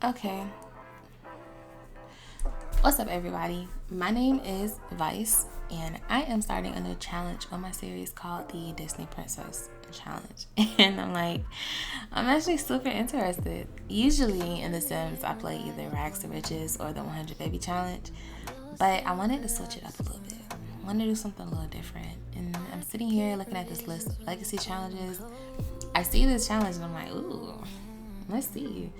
Okay. What's up, everybody? My name is Vice, and I am starting a new challenge on my series called the Disney Princess Challenge. And I'm actually super interested. Usually in The Sims, I play either Rags to Riches or the 100 Baby Challenge, but I wanted to switch it up a little bit. I wanted to do something a little different. And I'm sitting here looking at this list of legacy challenges. I see this challenge and I'm like, ooh, let's see.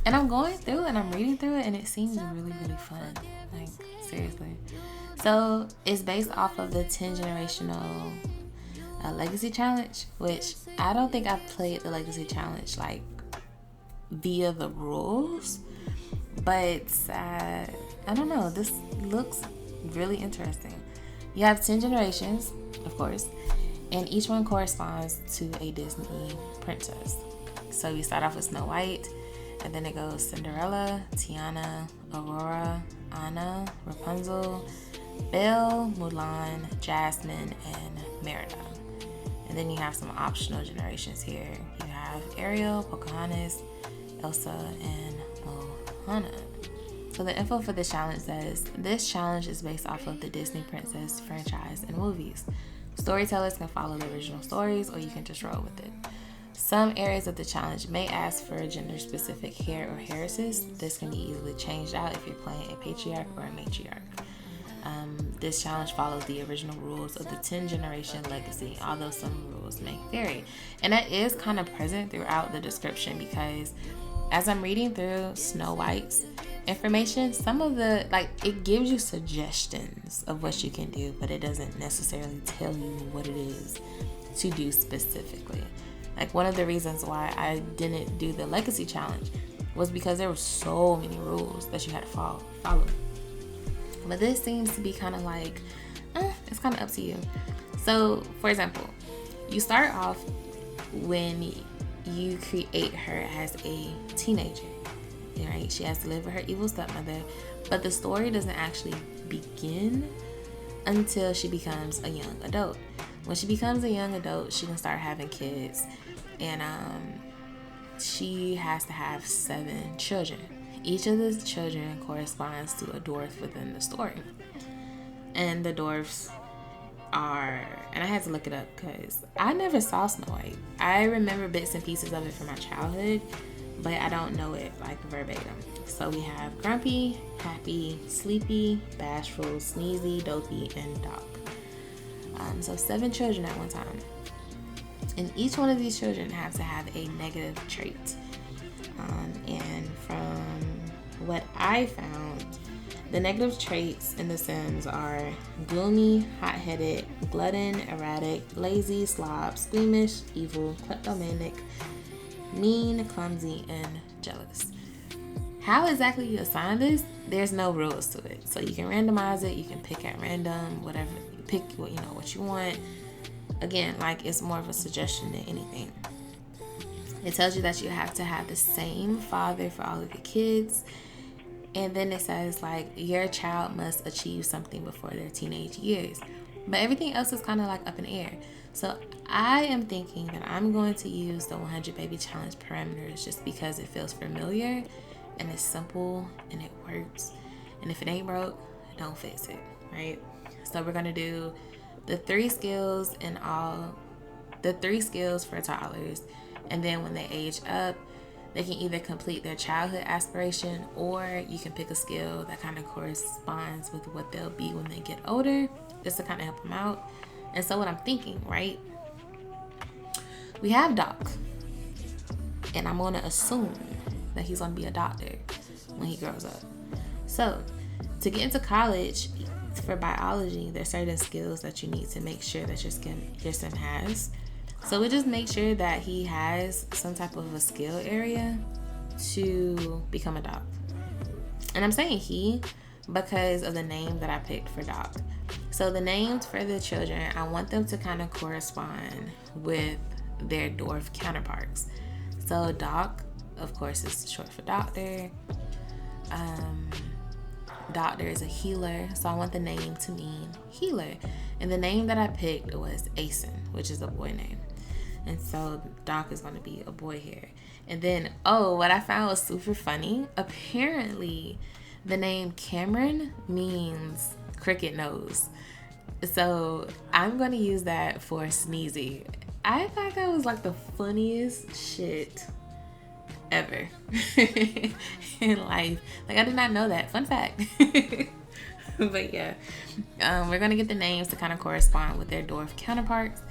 And I'm going through and I'm reading through it, and it seems really, really fun. Like, seriously. So, it's based off of the 10 generational legacy challenge, which I don't think I've played the legacy challenge, like, via the rules. But, I don't know. This looks really interesting. You have 10 generations, of course, and each one corresponds to a Disney princess. So, you start off with Snow White. And then it goes Cinderella, Tiana, Aurora, Anna, Rapunzel, Belle, Mulan, Jasmine, and Merida. And then you have some optional generations here. You have Ariel, Pocahontas, Elsa, and Moana. So the info for this challenge says, this challenge is based off of the Disney Princess franchise and movies. Storytellers can follow the original stories, or you can just roll with it. Some areas of the challenge may ask for gender-specific hair or heiresses. This can be easily changed out if you're playing a patriarch or a matriarch. This challenge follows the original rules of the 10-generation legacy, although some rules may vary. And that is kind of present throughout the description, because as I'm reading through Snow White's information, some of it gives you suggestions of what you can do, but it doesn't necessarily tell you what it is to do specifically. Like, one of the reasons why I didn't do the legacy challenge was because there were so many rules that you had to follow. But this seems to be kind of like, it's kind of up to you. So, for example, you start off when you create her as a teenager, right? She has to live with her evil stepmother, but the story doesn't actually begin until she becomes a young adult. When she becomes a young adult, she can start having kids, and she has to have 7 children. Each of the children corresponds to a dwarf within the story. And the dwarfs are, and I had to look it up because I never saw Snow White. I remember bits and pieces of it from my childhood, but I don't know it like verbatim. So we have Grumpy, Happy, Sleepy, Bashful, Sneezy, Dopey, and Doc. So 7 children at one time. And each one of these children have to have a negative trait. And from what I found, the negative traits in The Sims are Gloomy, hot-headed, Glutton, Erratic, lazy, Slob, Squeamish, evil, Kleptomaniac, mean, clumsy, and jealous. How exactly you assign this, there's no rules to it. So you can randomize it, you can pick at random, whatever. Pick what you want. Again, it's more of a suggestion than anything. It tells you that you have to have the same father for all of your kids, and then it says your child must achieve something before their teenage years, but everything else is kind of up in the air. So I am thinking that I'm going to use the 100 Baby Challenge parameters just because it feels familiar and it's simple and it works, and if it ain't broke, don't fix it, right? So we're going to do the 3 skills for toddlers. And then when they age up, they can either complete their childhood aspiration, or you can pick a skill that kind of corresponds with what they'll be when they get older, just to kind of help them out. And so what I'm thinking, right? We have Doc. And I'm going to assume that he's going to be a doctor when he grows up. So to get into college, for biology, there's certain skills that you need to make sure that your sim has. So we just make sure that he has some type of a skill area to become a doc. And I'm saying he because of the name that I picked for doc. So the names for the children, I want them to kind of correspond with their dwarf counterparts. So doc, of course, is short for doctor. Doctor is a healer, so I want the name to mean healer. And the name that I picked was Asen, which is a boy name. And so Doc is going to be a boy hair. And then, what I found was super funny. Apparently, the name Cameron means cricket nose. So I'm going to use that for Sneezy. I thought that was like the funniest shit ever in life. Like, I did not know that. Fun fact. But yeah, we're going to get the names to kind of correspond with their dwarf counterparts.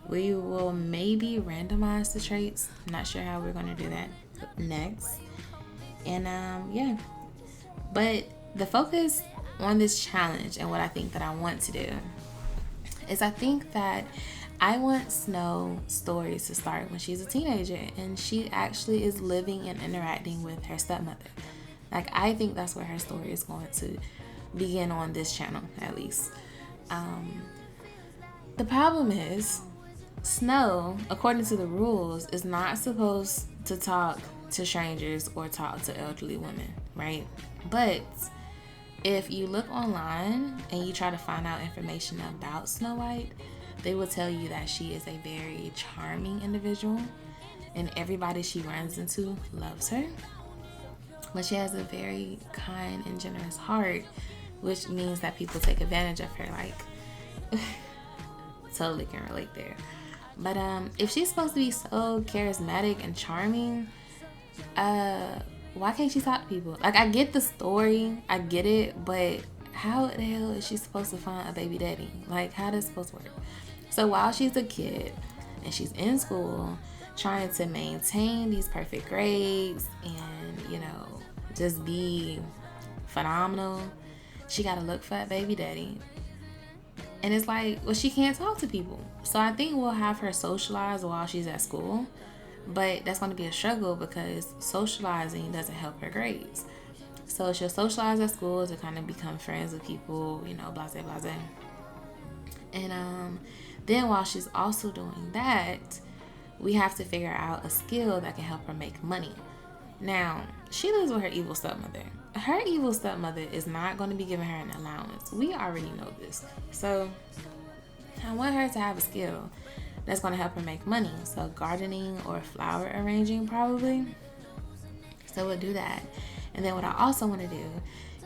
We will maybe randomize the traits. I'm not sure how we're going to do that next. And yeah. But the focus on this challenge and what I think that I want to do is I think that I want Snow stories to start when she's a teenager and she actually is living and interacting with her stepmother. Like, I think that's where her story is going to begin on this channel, at least. The problem is, Snow, according to the rules, is not supposed to talk to strangers or talk to elderly women, right? But if you look online and you try to find out information about Snow White, they will tell you that she is a very charming individual and everybody she runs into loves her. But she has a very kind and generous heart, which means that people take advantage of her. Like, totally can relate there. But if she's supposed to be so charismatic and charming, why can't she talk to people? Like, I get the story, I get it, but how the hell is she supposed to find a baby daddy? Like, how does it supposed to work? So while she's a kid and she's in school trying to maintain these perfect grades and, you know, just be phenomenal, she got to look for a baby daddy. And it's like, well, she can't talk to people. So I think we'll have her socialize while she's at school. But that's going to be a struggle because socializing doesn't help her grades. So she'll socialize at school to kind of become friends with people, you know, blase, blase. And then while she's also doing that, we have to figure out a skill that can help her make money. Now, she lives with her evil stepmother. Her evil stepmother is not going to be giving her an allowance. We already know this. So I want her to have a skill that's going to help her make money. So gardening or flower arranging probably. So we'll do that. And then what I also want to do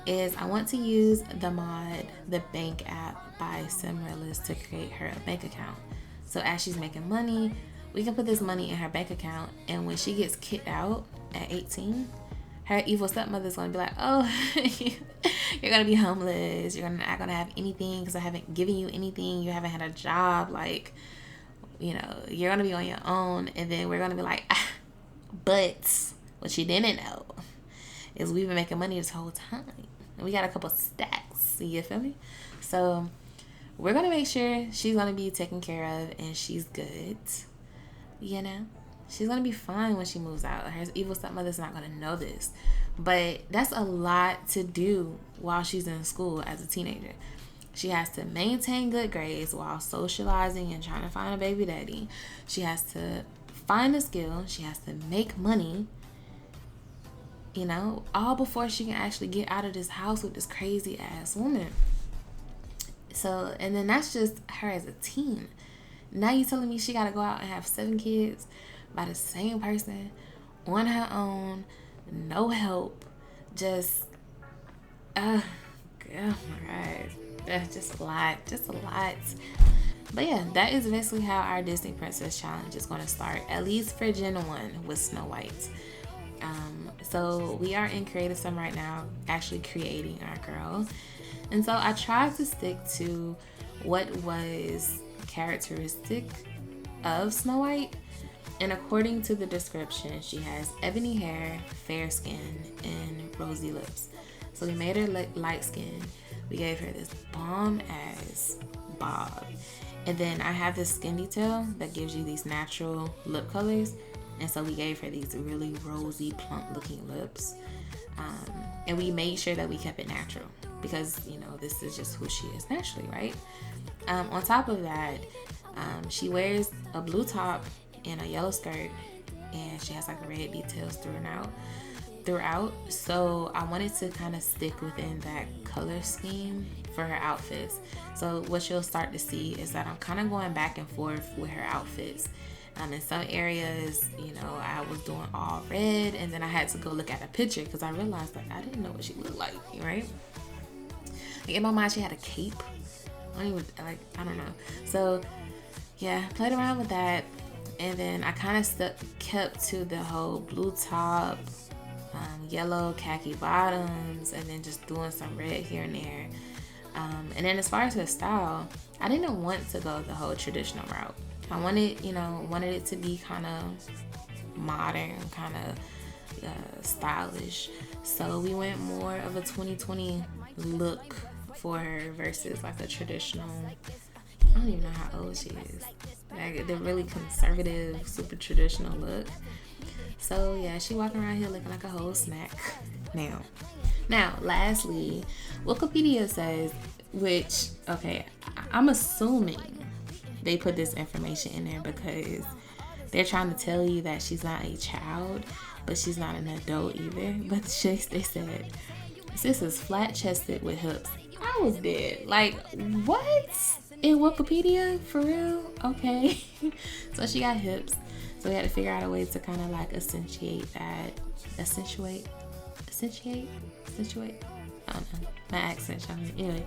is I want to use the mod, the bank app by Simrillis to create her a bank account. So as she's making money, we can put this money in her bank account. And when she gets kicked out at 18, her evil stepmother's going to be like, oh, you're going to be homeless. You're not going to have anything because I haven't given you anything. You haven't had a job. Like, you know, you're going to be on your own. And then we're going to be like, but what she didn't know is we've been making money this whole time. And we got a couple stacks. You feel me? So we're going to make sure she's going to be taken care of and she's good. You know? She's going to be fine when she moves out. Her evil stepmother's not going to know this. But that's a lot to do while she's in school as a teenager. She has to maintain good grades while socializing and trying to find a baby daddy. She has to find a skill. She has to make money. You know, all before she can actually get out of this house with this crazy ass woman. So, and then that's just her as a teen. Now you telling me she got to go out and have 7 kids by the same person on her own, no help, just oh my god, that's just a lot. But yeah, that is basically how our Disney Princess Challenge is going to start, at least for Gen 1 with Snow White. So we are in Creative Sum right now, actually creating our girl, and so I tried to stick to what was characteristic of Snow White. And according to the description, she has ebony hair, fair skin, and rosy lips. So we made her light skin. We gave her this bomb ass bob. And then I have this skin detail that gives you these natural lip colors. And so we gave her these really rosy, plump looking lips. And we made sure that we kept it natural because, you know, this is just who she is naturally, right? On top of that, she wears a blue top and a yellow skirt, and she has like red details throughout. So I wanted to kind of stick within that color scheme for her outfits. So what you'll start to see is that I'm kind of going back and forth with her outfits. In some areas, you know, I was doing all red, and then I had to go look at a picture because I realized like I didn't know what she looked like, right? Like, in my mind, she had a cape. I don't know. So yeah, played around with that, and then I kind of kept to the whole blue top, yellow khaki bottoms, and then just doing some red here and there. And then as far as her style, I didn't want to go the whole traditional route. I wanted it to be kind of modern, kind of stylish. So we went more of a 2020 look for her versus like a traditional. I don't even know how old she is. Like the really conservative, super traditional look. So yeah, she walking around here looking like a whole snack. Now, lastly, Wikipedia says, which, okay, I'm assuming they put this information in there because they're trying to tell you that she's not a child, but she's not an adult either. But they said, sis is flat-chested with hips. I was dead. Like, what? In Wikipedia? For real? Okay. So she got hips. So we had to figure out a way to kind of like accentuate that. Accentuate? I don't know. My accent showing me. Anyway,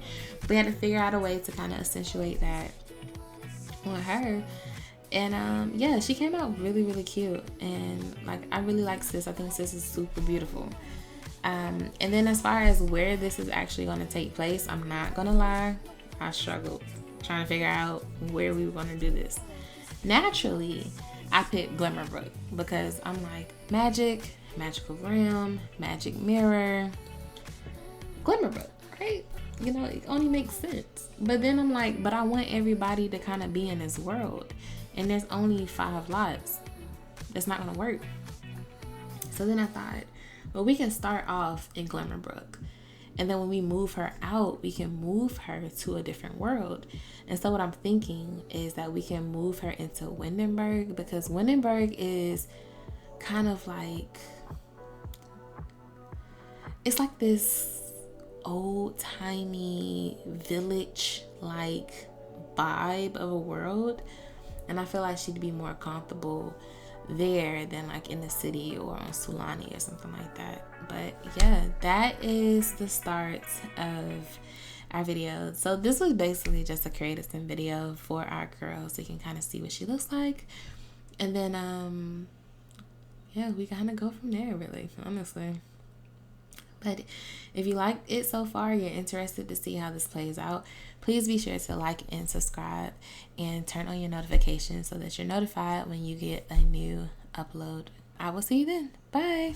we had to figure out a way to kind of accentuate that on her. And yeah, she came out really, really cute. And like, I really like sis. I think sis is super beautiful. And then as far as where this is actually going to take place, I'm not going to lie, I struggled trying to figure out where we were going to do this. Naturally, I picked Glimmerbrook because I'm like, magic, magical realm, magic mirror, Glimmerbrook, right? You know, it only makes sense. But then I'm like, but I want everybody to kind of be in this world. And there's only 5 lots. It's not going to work. So then I thought, well, we can start off in Glimmerbrook. And then when we move her out, we can move her to a different world. And so what I'm thinking is that we can move her into Windenburg, because Windenburg is kind of like, it's like this old-timey village-like vibe of a world. And I feel like she'd be more comfortable there than like in the city or on Sulani or something like that. But yeah, that is the start of our video. So this was basically just a creative sim video for our girl, so you can kind of see what she looks like. And then yeah, we kind of go from there, really, honestly. But if you liked it so far, you're interested to see how this plays out, please be sure to like and subscribe and turn on your notifications so that you're notified when you get a new upload. I will see you then. Bye.